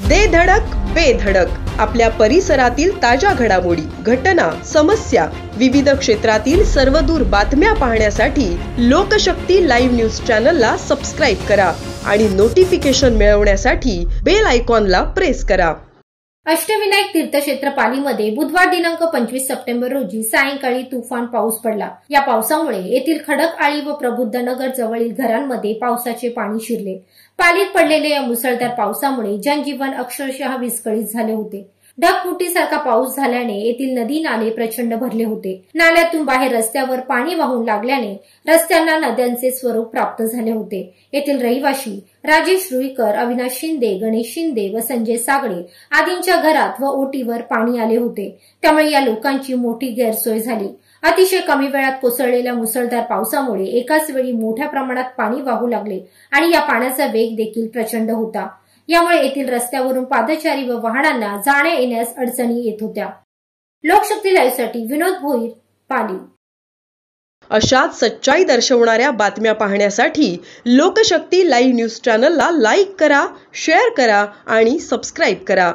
दे धडक बेधडक आपल्या परिसरातील ताज्या घडामोडी, घटना, समस्या, विविध क्षेत्रातील सर्वदूर बातम्या पाहण्यासाठी लोकशक्ती लाईव्ह न्यूज चॅनलला सबस्क्राईब करा आणि नोटिफिकेशन मिळवण्यासाठी बेल आयकॉनला प्रेस करा। अष्टविनायक तीर्थक्षेत्र पालीमध्ये बुधवार दिनांक 25 सप्टेंबर रोजी सायंकाळी तुफान पाऊस पडला। या पावसामुळे येथील खडकआळी व प्रबुद्ध नगर जवळील घरांमध्ये पावसाचे पाणी शिरले। पालीत पडलेल्या या मुसळधार पावसामुळे जनजीवन अक्षरशः विस्कळीत झाले होते। ढगफुटीसारखा पाऊस झाल्याने येथील नदी नाले प्रचंड भरले होते। नाल्यातून बाहेर रस्त्यावर पाणी वाहून लागल्याने रस्त्यांना नद्यांचे स्वरूप प्राप्त झाले होते। येथील रहिवासी राजेश रुईकर, अविनाश शिंदे, गणेश शिंदे व संजय सागळे आदींच्या घरात व ओटीवर पाणी आले होते। त्यामुळे या लोकांची मोठी गैरसोय झाली। अतिशय कमी वेळात कोसळलेल्या मुसळधार पावसामुळे एकाच वेळी मोठ्या प्रमाणात पाणी वाहू लागले आणि या पाण्याचा वेग देखील प्रचंड होता। यामुळे येथील रस्त्यावरून पादचारी व वाहनांना जाण्या येण्यास अडचणी येत होत्या। लोकशक्ती लाईव्हसाठी विनोद भोईर, पाली। अशाच सच्चाई दर्शवणाऱ्या बातम्या पाहण्यासाठी लोकशक्ती लाईव्ह न्यूज चॅनलला लाईक करा, शेअर करा आणि सबस्क्राईब करा।